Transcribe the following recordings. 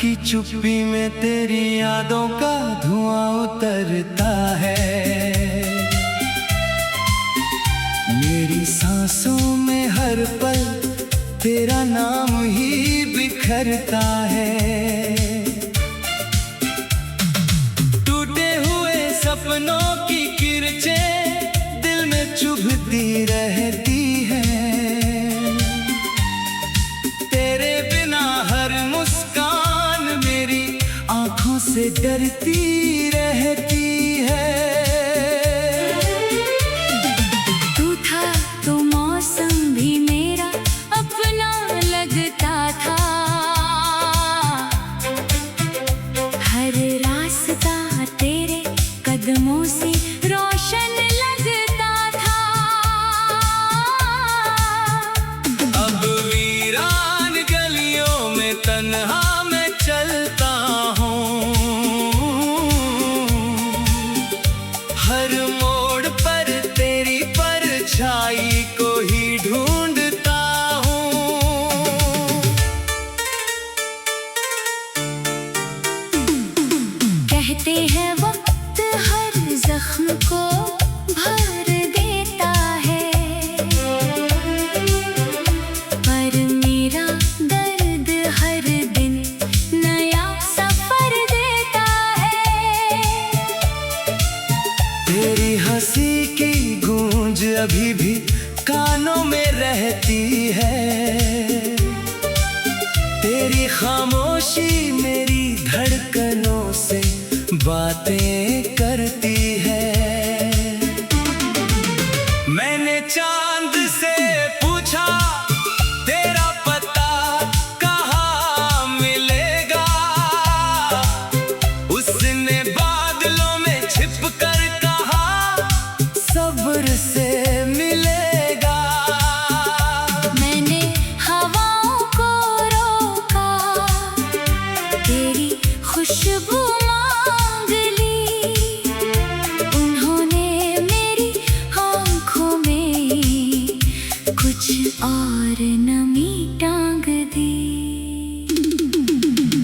की चुप्पी में तेरी यादों का धुआं उतरता है। मेरी सांसों में हर पल तेरा नाम ही बिखरता है। टूटे हुए सपनों की किरचें दिल में चुभती रहती है। तेरे बिना हर मुस्कान मेरी आंखों से डरती रहती है। तू था तो मौसम भी मेरा अपना लगता था। हर रास्ता तेरे कदमों से रोशन लगता था। अब वीरान गलियों में तन्हा मैं चलता हूँ। हर मोड़ पर तेरी परछाई को ही ढूंढता हूँ। कहते हैं वक्त हर जख्म को भर देता है, पर मेरा दर्द हर दिन नया सफर देता है। तेरी हंसी की गूंज अभी भी कानों में रहती है। तेरी खामोशी मेरी धड़कनों से बातें करती है। मैंने चांद से पूछा तेरा पता कहाँ मिलेगा। उसने बादलों में छिपकर कहा सब्र से मिलेगा। मैंने हवाओं को रोका, तेरी खुशबू मांग ली। उन्होंने मेरी आंखों में कुछ और नमी टांग दी।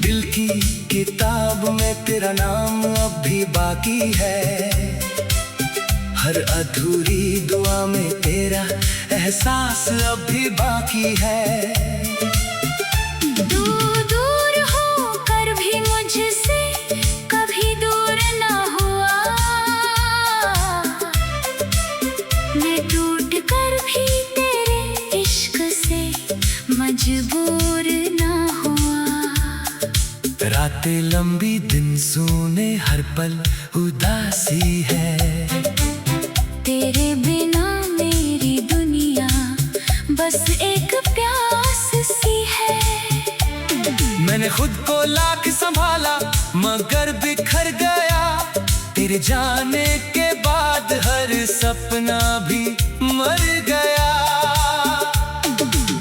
दिल की किताब में तेरा नाम अब भी बाकी है। हर अधूरी दुआ में तेरा एहसास अब भी बाकी है। तू दूर होकर भी मुझसे कभी दूर ना हुआ। मैं टूट कर भी तेरे इश्क से मजबूर ना हुआ। रातें लंबी दिन सूने हर पल उदासी है। तेरे बिना मेरी दुनिया बस एक प्यास सी है। मैंने खुद को लाख संभाला मगर बिखर गया। तेरे जाने के बाद हर सपना भी मर गया।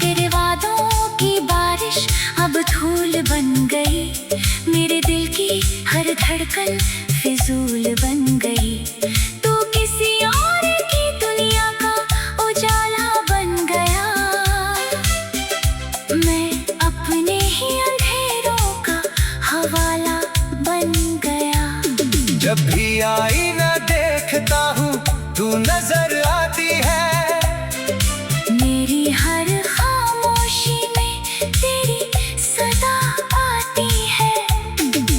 तेरे वादों की बारिश अब धूल बन गई। मेरे दिल की हर धड़कन फिजूल बन गई। तू किसी और की दुनिया का उजाला बन गया। मैं अपने ही अंधेरों का हवाला बन गया। जब भी आईना देखता हूँ तू नजर आती है। मेरी हर खामोशी में तेरी सदा आती है।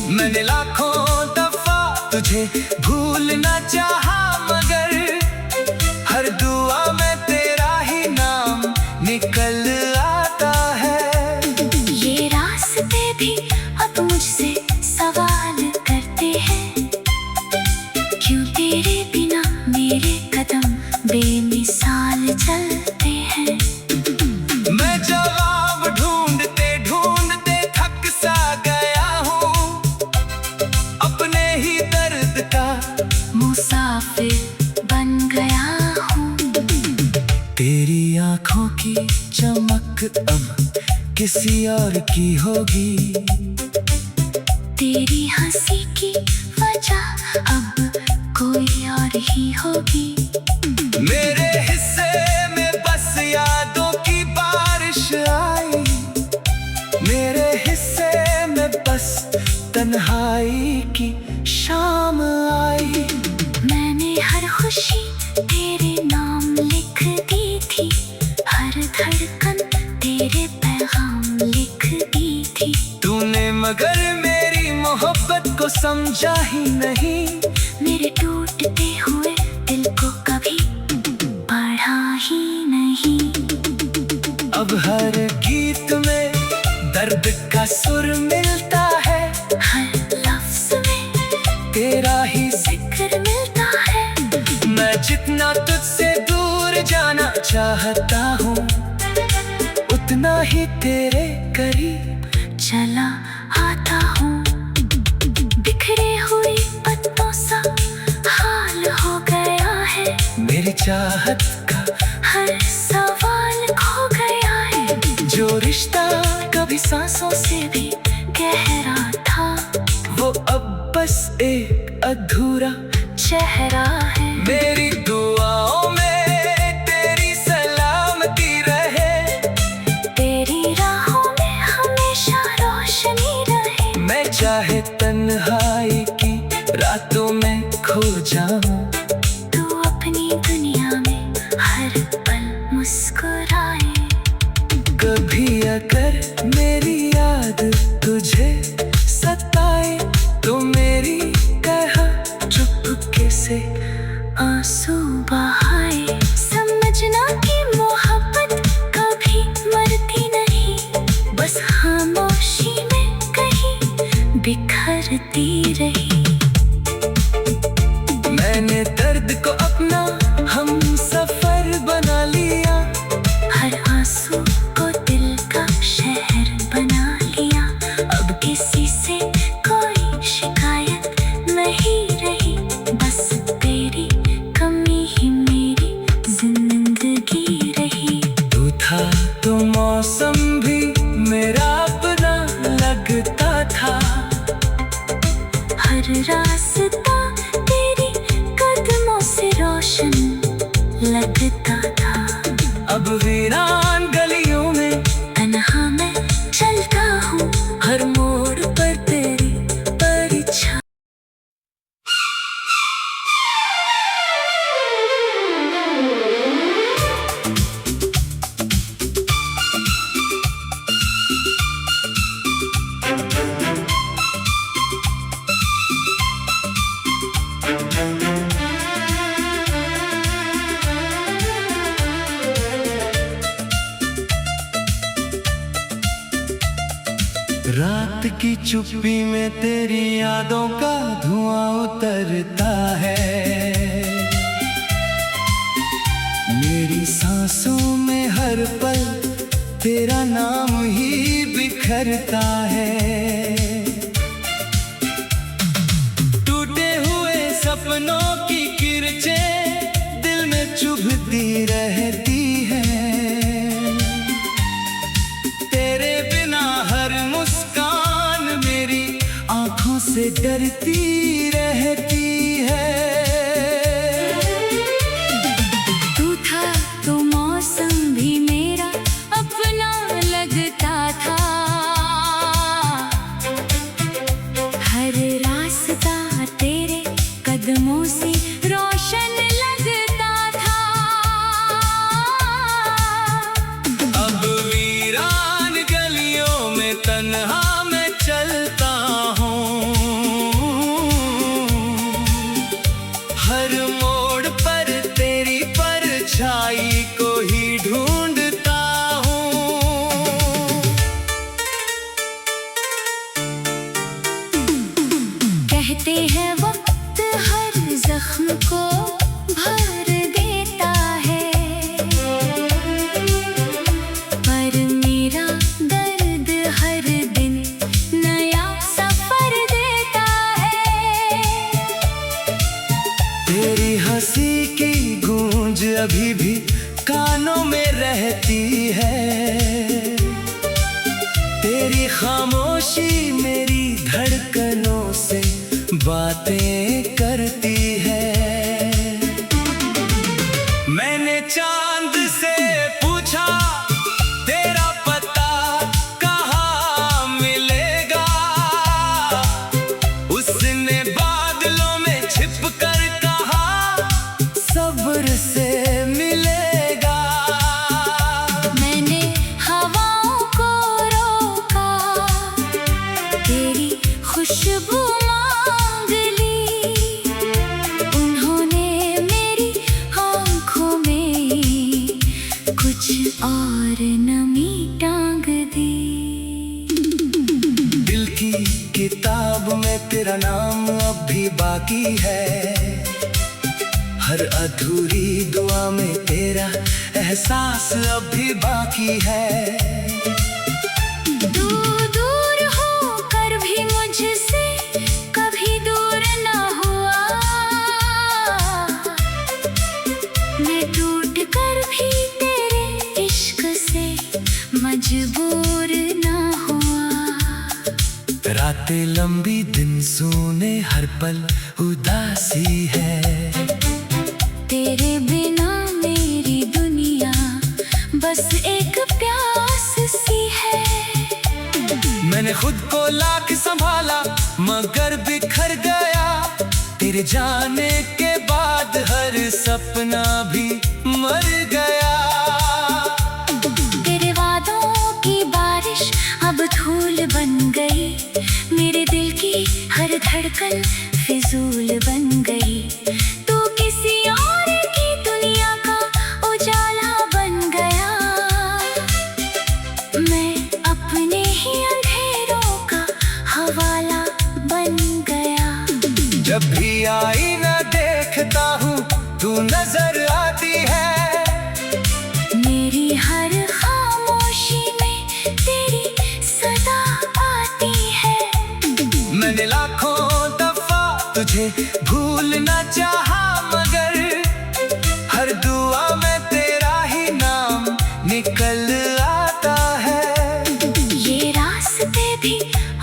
मैंने लाखों दफा तुझे भूलना चाहा मगर हर दुआ में तेरा ही नाम निकल आता है। ये रास्ते भी अब मुझसे सवाल करते हैं, क्यों तेरे बिना मेरे कदम बेमिसाल चलते हैं। मैं जवाब ढूंढते ढूंढते थक सा गया हूँ। अपने ही दर्द का मुसाफिर बन गया हूँ। तेरी आंखों की चमक अब किसी और की होगी। तेरी हंसी की वजह अब कोई और ही होगी। मेरे हिस्से में बस यादों की बारिश आई। मेरे हिस्से में बस समझा ही नहीं, मेरे टूटते हुए दिल को कभी पढ़ा ही नहीं। अब हर गीत में दर्द का सुर मिलता है, हर लफ्ज में तेरा ही जिक्र मिलता है। मैं जितना तुझसे दूर जाना चाहता हूँ, उतना ही तेरे करीब चला आता हूँ। बिखरे हुए पत्तों सा हाल हो गया है, मेरी चाहत का हर सवाल खो गया है। जो रिश्ता कभी सांसों से भी गहरा था, वो अब बस एक अधूरा चेहरा है। मेरी दुआओं में तेरी सलामती रहे, तेरी राहों में हमेशा रोशनी रहे। मैं चाहे तन्हाई की रातों में खो जाऊं, तू अपनी दुनिया में हर पल मुस्कुराए। कभी अगर मेरी याद तुझे सताए, तो मेरी कहा चुपके से आंसू बहाए। समझना कि मोहब्बत कभी मरती नहीं, बस खामोशी में कहीं बिखरती रही। मैंने दर्द को अपना हम सफर बना लिया, हर आंसू को दिल का शहर बना लिया। अब किसी से कोई शिकायत नहीं रही, बस तेरी कमी ही मेरी जिंदगी रही। तू था तो मौसम भी मेरा अपना लगता था, हर रास्ता तेरी कदमों से रोशन लगता था। अब वीरान गलियों में तन्हा मैं चलता हूँ, हर मोड़ पर तेरी परछाई। रात की चुप्पी में तेरी यादों का धुआं उतरता है, मेरी सांसों में हर पल तेरा नाम ही बिखरता है। टूटे हुए सपनों की किरचें दिल में चुभती रहती है, तेरे बिना हर मुस्कान मेरी आंखों से डरती रहती है। तू था तो मौसम भी मेरा अपना लगता था, हर रास्ता तेरे कदमों से रोशन लगता था। अब वीरान गलियों में तन्हा मैं चलता हूँ, हर मोड़ पर तेरी परछाई को ही ढूंढता हूँ। कहते हैं वक्त हर जख्म को भर देता है, पर मेरा दर्द हर दिन नया सफर देता है। तेरी हंसी की गूंज अभी भी कानों में रहती है, तेरी खामोशी मेरी धड़कनों से बातें करती है। मैंने चांद से पूछा तेरा पता कहाँ मिलेगा, उसने बादलों में छिप कर कहा सब्र से मिलेगा। मैंने हवाओं को रोका, तेरी खुशबू बाकी है। हर अधूरी दुआ में तेरा एहसास अब भी बाकी है। तू दूर हो कर भी मुझसे कभी दूर ना हुआ, मैं टूट कर भी तेरे इश्क से मजबूर ना हुआ। रातें लंबी दिन सूने हर पल उदासी है। तेरे बिना मेरी दुनिया बस एक प्यास सी है। मैंने खुद को लाख संभाला मगर बिखर गया। तेरे जाने के बाद हर सपना भी मर गया। तेरे वादों की बारिश अब धूल बन गई, मेरे दिल की हर धड़कन फिजूल बन गई। तू किसी और की दुनिया का उजाला बन गया, मैं अपने ही अंधेरों का हवाला बन गया। जब भी आईना देखता हूँ तू नजर आती है। मेरी हर खामोशी में तेरी सदा आती है। मैंने लाखों दफा तुझे भूलना चाहा मगर हर दुआ में तेरा ही नाम निकल आता है। ये रास्ते भी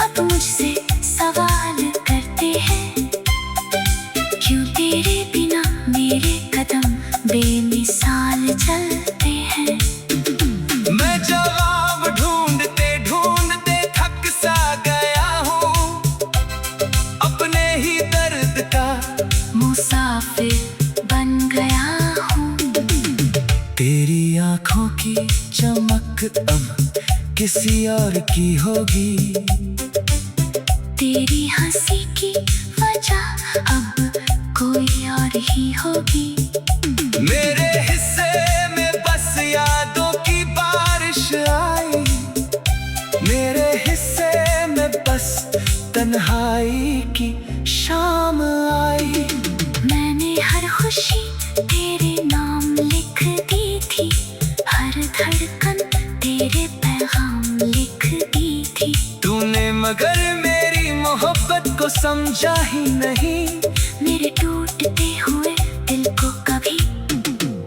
अब मुझसे सवाल करते हैं, क्यों तेरे बिना मेरे कदम बेमिसाल चलते हैं। मैं जवाब ढूंढते ढूंढते थक सा गया हूँ। अपने ही दर्द का मुसाफिर बन गया हूँ। तेरी आंखों की चमक अब किसी और की होगी। तेरी हंसी की वजह अब कोई और ही होगी। मेरे हिस्से में बस यादों की बारिश आई। मेरे हिस्से में बस तन्हाई की शाम आई। मैंने हर खुशी तेरे नाम लिख दी थी, हर धड़कन तेरे पैगाम लिख दी थी। तूने मगर मेरी मोहब्बत को समझा ही नहीं। मेरे टूटते हुए दिल को कभी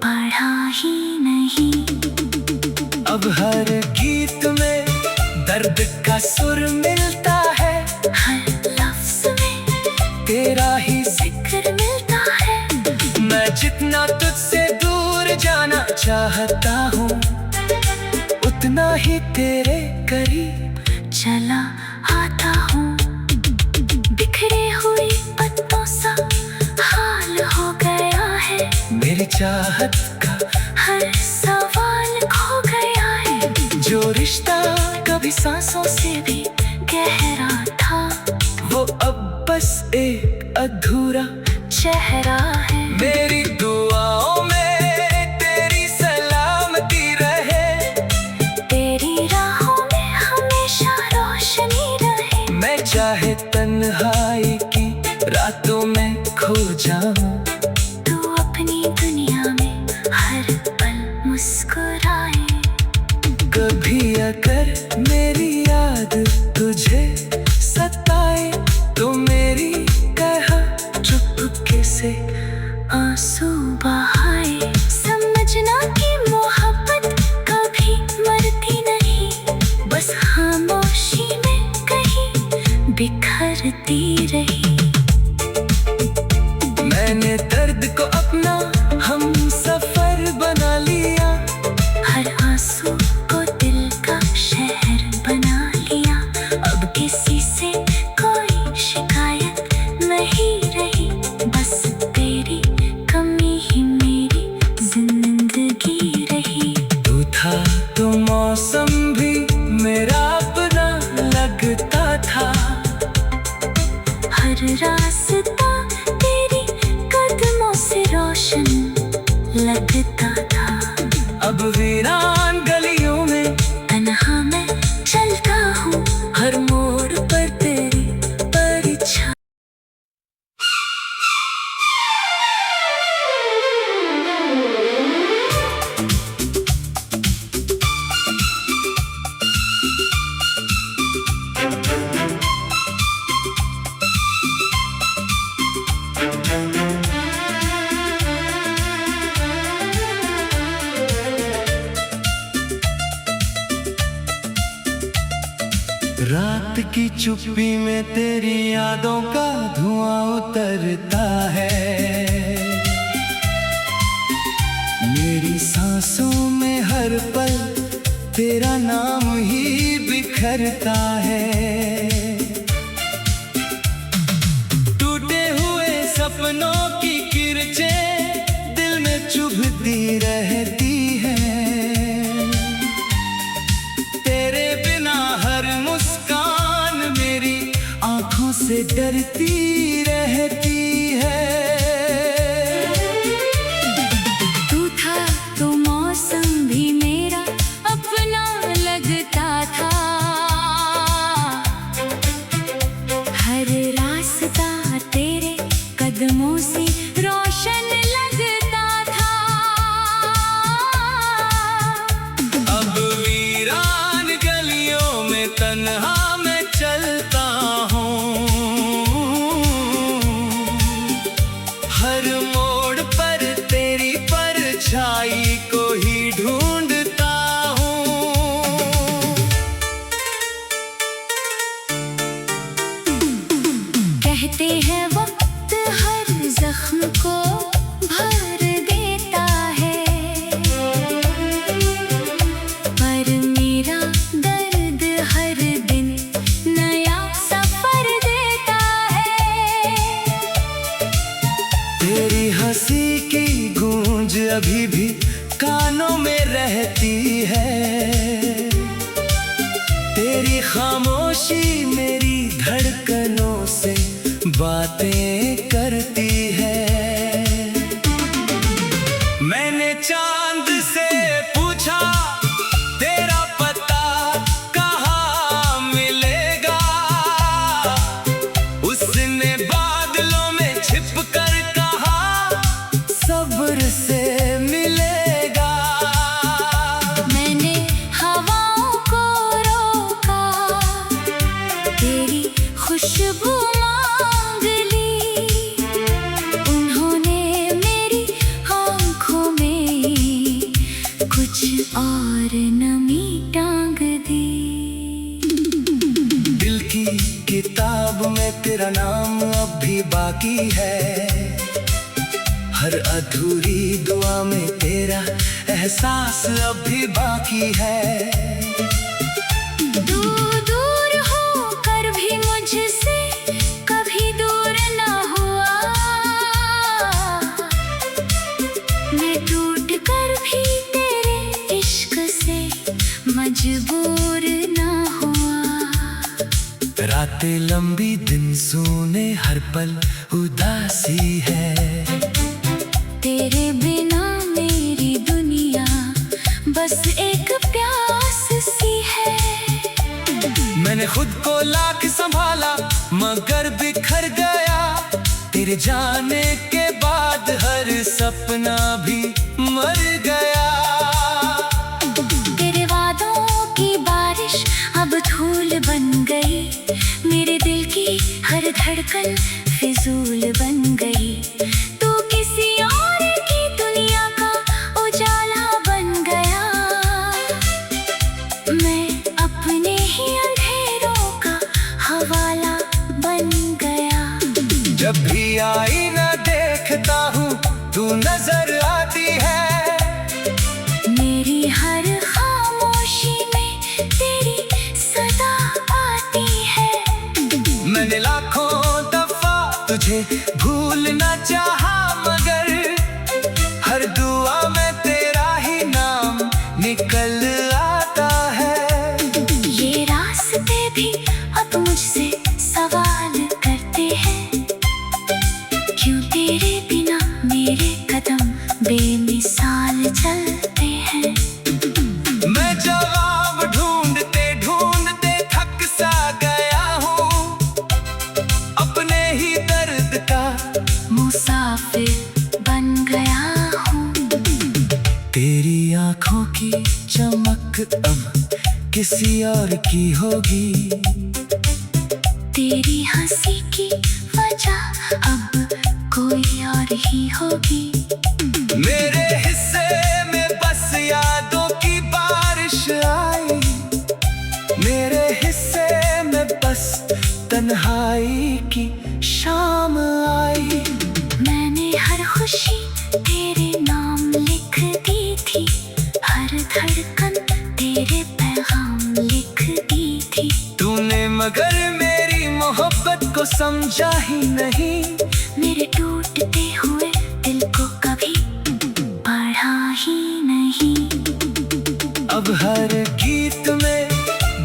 पढ़ा ही नहीं। अब हर गीत में दर्द का सुर मिलता है। हर लफ्ज में तेरा ही जिक्र मिलता है। मैं जितना तुझसे दूर जाना चाहता हूँ उतना ही तेरे करीब चला आता हूँ। बिखरे हुए पत्तों सा हाल हो गया है। मेरी चाहत का हर सवाल खो गया है। जो रिश्ता कभी सांसों से भी गहरा था वो अब बस एक अधूरा चेहरा है। मेरी दुआओं में तेरी सलामती रहे। तेरी राहों में हमेशा रोशनी रहे। मैं चाहे तन्हाई की रातों में खो जाऊं। तू अपनी दुनिया में हर पल मुस्कुराए। कभी अगर मेरी याद तुझे सताए तो मेरी कहा चुपके से आंसू बहाए। समझना कि मोहब्बत कभी मरती नहीं, बस खामोशी में कहीं बिखरती रही। मैंने दर्द को अपना हम सफर बना लिया। हर आंसू को दिल का शहर बना लिया। अब किसी से कोई शिकायत नहीं रही, बस तेरी कमी ही मेरी जिंदगी रही। तू था तो मौसम भी मेरा अपना लगता था। हर रास्ता तेरी कदमों से रोशन लगता था। अब वीरान गलियों में तन्हा मैं चलता हूँ, हर मोड़ पर तेरी परछाई। चुप्पी में तेरी यादों का धुआं उतरता है। मेरी सांसों में हर पल तेरा नाम ही बिखरता है। टूटे हुए सपनों की किरचें दिल में चुभती रहती है। तेरे बिना हर मुस्कान मेरी आंखों से डरती रहती है। तू था तो मौसम भी मेरा अपना लगता था। हर रास्ता तेरे कदमों से रोशन लगता था। अब वीरान गलियों में तन्हा मैं चलता हूँ। हर मोड़ पर तेरी परछाई को ही ढूंढता हूँ। कहते हैं वक्त हर जख्म को भर देता है, पर मेरा दर्द हर दिन नया सफर देता है। तेरी हंसी की गूंज अभी भी कानों में रहती है। तेरी खामोशी मेरी धड़कनों से बातें करती है। मैंने चांद से पूछा तेरा पता कहाँ मिलेगा। उसने बादलों में छिपकर कहा सब्र से मिलेगा। मैंने हवाओं को रोका, तेरी खुशबू मांग ली। उन्होंने मेरी आंखों में कुछ और नमी टांग दी। दिल की किताब में तेरा नाम अब भी बाकी है। हर अधूरी दुआ में तेरा एहसास अब भी बाकी है। दूर दूर होकर भी मुझसे कभी दूर ना हुआ। मैं टूट कर भी तेरे इश्क से मजबूर ना हुआ। रातें लंबी दिन सूने हर पल उदासी है। तेरे बिना मेरी दुनिया बस एक प्यास सी है। मैंने खुद को लाख संभाला मगर बिखर गया। तेरे जाने के बाद हर सपना भी मर गया। तेरे वादों की बारिश अब धूल बन गई। मेरे दिल की हर धड़कन फिजूल बन गई। तू किसी और की दुनिया का उजाला बन गया। मैं अपने ही अंधेरों का हवाला बन गया। जब भी आईना देखता हूँ तू नजर आती है। मेरी हर खामोशी में तेरी सदा आती है। मैंने लाखों दफा तुझे भूलना चाहा मगर हर दुआ में तेरा ही नाम निकल आता है। ये रास्ते भी अब मुझसे सवाल करते हैं, क्यों तेरे बिना मेरे कदम बेमिसाल चलते हैं। मैं जवाब ढूंढते ढूंढते थक सा गया हूँ। अपने ही दर्द का मुसाफिर बन गया हूँ। तेरी आंखों की चमक अब किसी और की होगी। तेरी हंसी की वजह अब कोई और ही होगी। मेरे हिस्से में बस यादों की बारिश आई। मेरे हिस्से में बस तन्हाई की शाम आई। मैंने हर खुशी तेरे नाम लिख दी थी, हर धड़कन तेरे पैगाम लिख दी थी। तूने मगर मेरी मोहब्बत को समझा ही नहीं, मेरे टूटते हुए दिल को कभी पढ़ा ही नहीं। अब हर गीत में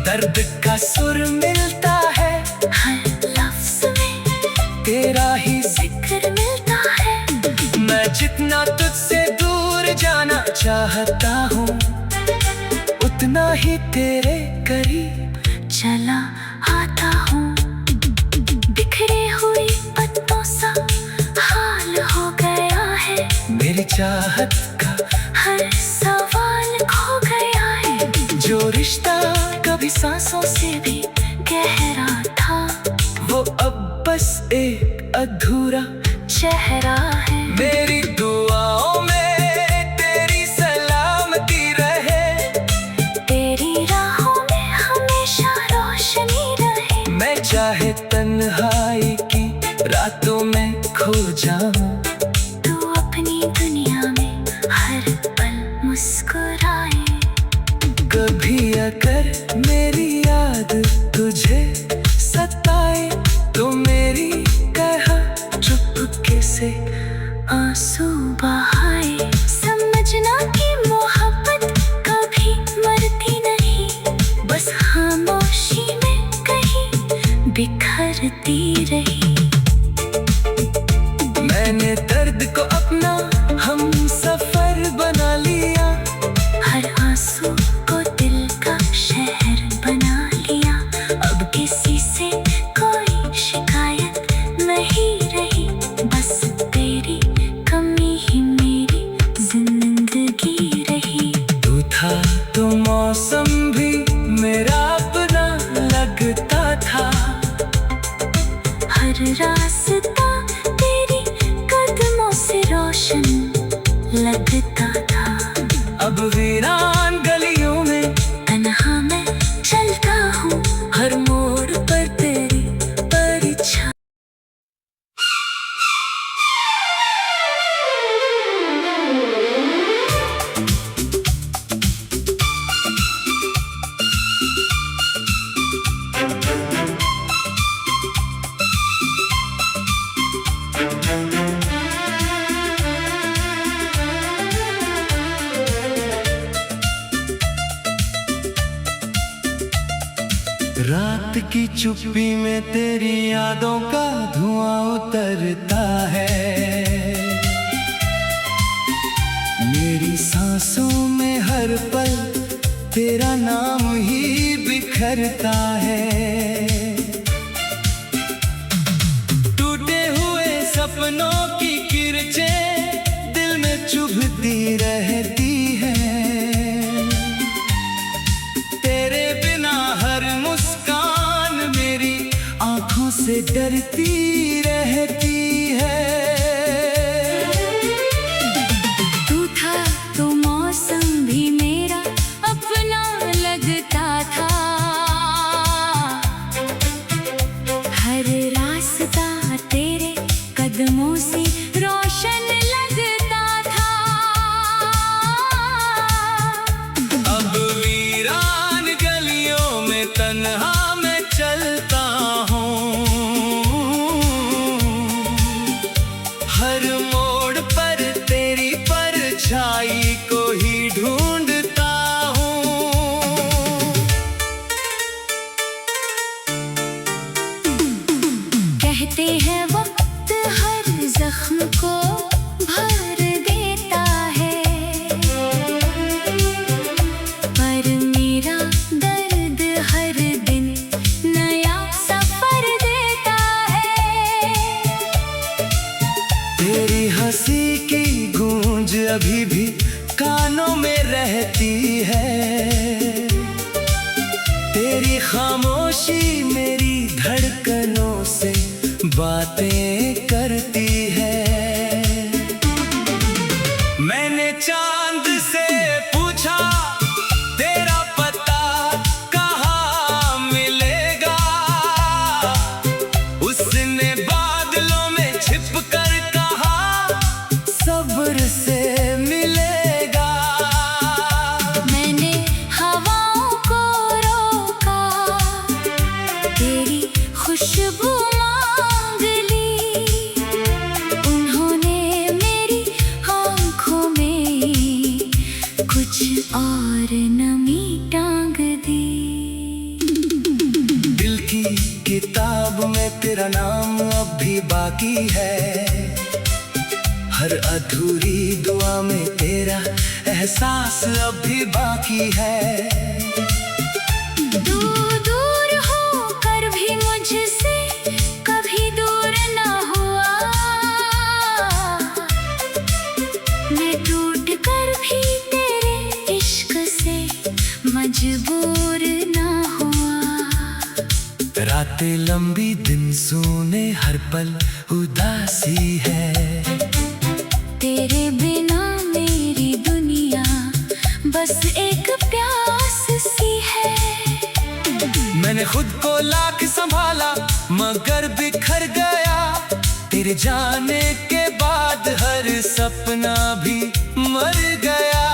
दर्द का सुर मिलता है, हर लफ्ज में तेरा ही जिक्र मिलता है। मैं जितना तुझसे दूर जाना चाहता हूँ, उतना ही तेरे करीब चला आता हूँ। बिखरे हुए पत्तों सा हाल हो गया है, मेरी चाहत का हर सवाल खो गया है। जो रिश्ता कभी सांसों से भी गहरा था, वो अब बस एक अधूरा चेहरा है। मेरी दुआओं में तेरी सलामती रहे, तेरी राहों में हमेशा रोशनी रहे। मैं चाहे तन्हाई की रातों में खो जाऊं, तू अपनी दुनिया में हर पल मुस्कुराए। कभी अगर मेरी याद तुझे सताए, तो मेरी कहा चुपके से आंसू बहाए। समझना कि मोहब्बत कभी मरती नहीं, बस खामोशी में कहीं बिखरती रही। मैंने दर्द को अपना हम सफर बना लिया, हर आंसू को दिल का शहर बना लिया। अब किसी से कोई शिकायत नहीं रही, बस तेरी कमी ही मेरी जिंदगी रही। तू था तो मौसम भी मेरा अपना लगता था, हर रास्ता तेरी कदमों से रोशन लगता था। अब वीरान गलियों में तन्हा मैं चलता हूँ, हर मोड़ पर तेरी परछाई। रात की चुप्पी में तेरी यादों का धुआं उतरता है, मेरी सांसों में हर पल तेरा नाम ही बिखरता है। टूटे हुए सपनों की किरचें दिल में चुभती रहती है, तेरे बिना हर मुस्कान मेरी आंखों से डरती रहती है। तू था तो मौसम भी मेरा अपना लगता था, हर रास्ता तेरे कदमों से रोशन लगता था। अब वीरान गलियों में तन्हा मैं चलता हूँ, हर मोड़ पर तेरी परछाई को ही ढूंढता हूँ। कहते हैं वक्त हर जख्म को भर देता है, पर मेरा दर्द हर दिन नया सफर देता है। तेरी हंसी की गूंज अभी भी कानों में रहती है, तेरी खामोशी मेरी धड़कनों से बातें करती है। मैंने चांद से पूछा तेरा पता कहाँ मिलेगा, हर अधूरी दुआ में तेरा एहसास अब भी बाकी है। तू दूर हो कर भी मुझसे कभी दूर ना हुआ, मैं टूट कर भी तेरे इश्क से मजबूर ना हुआ। रातें लंबी दिन सूने हर पल उदासी है, तेरे बिना मेरी दुनिया बस एक प्यास सी है। मैंने खुद को लाख संभाला मगर बिखर गया, तेरे जाने के बाद हर सपना भी मर गया।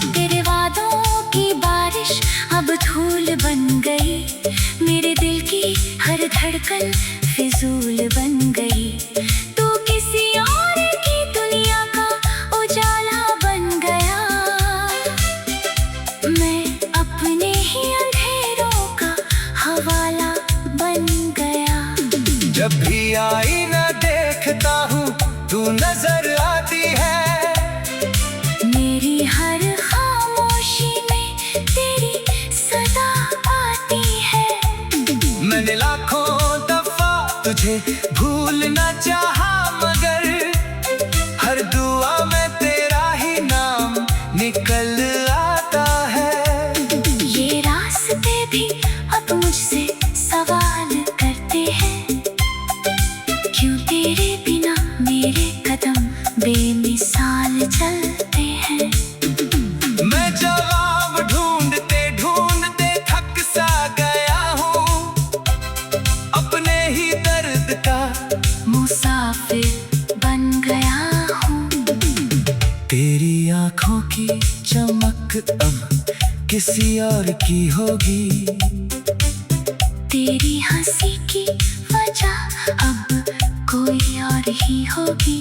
तेरे वादों की बारिश अब धूल बन गई, मेरे दिल की हर धड़कन फिजूल बन गई। तू किसी और की दुनिया का उजाला बन गया, मैं अपने ही अंधेरों का हवाला बन गया। जब भी आईना देखता हूँ तू नजर आती है, मेरी हर खामोशी में तेरी सदा आती है। मैंने लाखों दफा तुझे भूलना चाहा मगर हर दुआ में तेरा ही नाम निकल आता है। ये रास्ते भी अब मुझसे सवाल करते हैं, क्यों तेरे बिना मेरे कदम बेमिसाल चलते हैं। मैं जवाब ढूंढते ढूंढते थक सा गया हूँ, अपने ही दर्द का मुसाफिर बन गया हूँ। तेरी आंखों की चमक अब किसी और की होगी, तेरी हंसी की वजह अब कोई और ही होगी।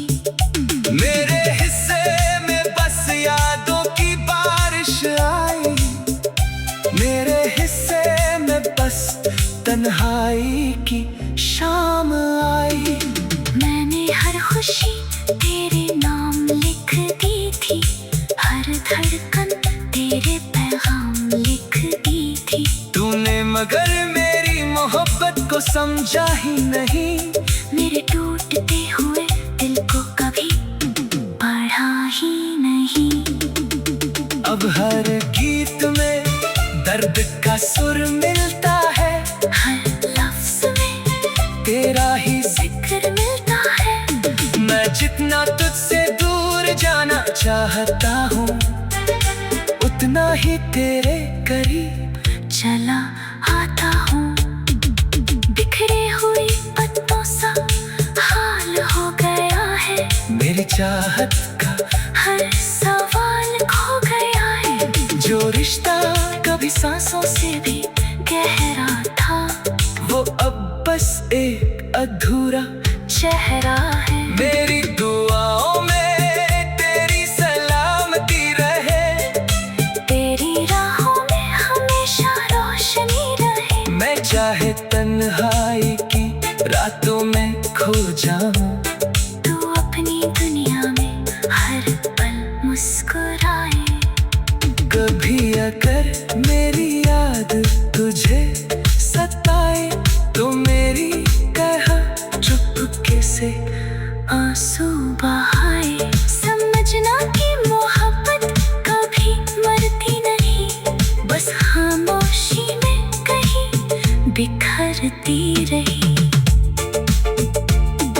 मेरे हिस्से में बस यादों की बारिश आई, मेरे हिस्से में बस तन्हाई की शाम आई। मैंने हर खुशी तेरे नाम लिख दी थी, हर धड़कन तेरे पैगाम लिख दी थी। तूने मगर मेरी मोहब्बत को समझा ही नहीं, मेरे टूटते हुए दिल को कभी पढ़ा ही नहीं। अब हर गीत में दर्द का सुर मिलता है, हर लफ्ज में तेरा ही जिक्र मिलता है। मैं जितना तुझसे दूर जाना चाहता हूँ उतना ही तेरे करीब चला आता हूँ। बिखरे हुए पत्तों सा हाल हो गया है, मेरी चाहत का हर सवाल खो गया है। जो रिश्ता कभी सांसों से भी गहरा था वो अब बस एक अधूरा चेहरा है। मेरी दुआओं में तेरी सलामती रहे, तेरी राहों में हमेशा रोशनी रहे। मैं चाहे तन्हाई की रातों में खो जाऊं, तू अपनी दुनिया में हर पल मुस्कुराए। कभी अगर मेरी याद तुझे सताए तो मेरी कहा चुपके से आंसू बहाए। समझना कि मोहब्बत कभी मरती नहीं, बस खामोशी में कहीं बिखरती रही।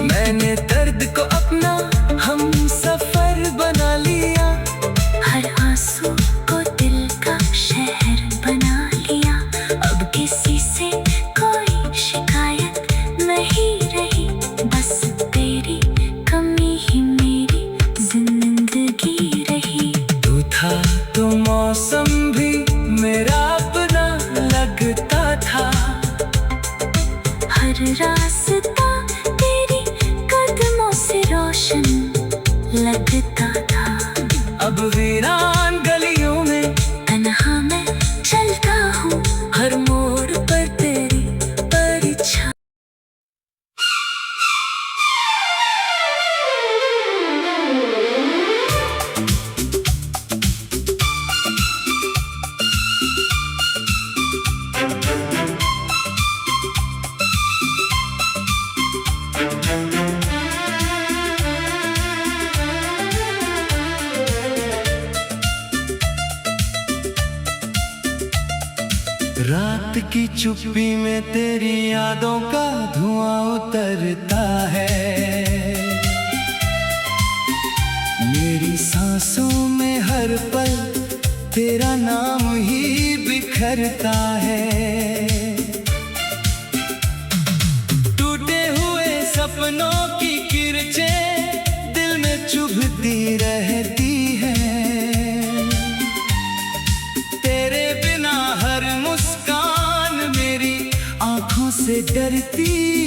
मैंने दर्द को अपना हम सफर बना लिया, हर आंसू को दिल का शहर बना लिया। अब किसी से कोई शिकायत नहीं रही, बस तेरी कमी ही मेरी जिंदगी रही। तू था तो मौसम भी मेरा अपना लगता था, हर रास्ता तेरी कदमों से रोशन लगता था। अब वीरान गलियों में तन्हा मैं चलता हूँ, हर मोड़ पर तेरी परछाई। की चुप्पी में तेरी यादों का धुआं उतरता है। मेरी सांसों में हर पल तेरा नाम ही बिखरता है। टूटे हुए सपनों की किरचें दिल में चुभती रहती है। तेरे बिना हर मुस्कान मेरी आंखों से डरती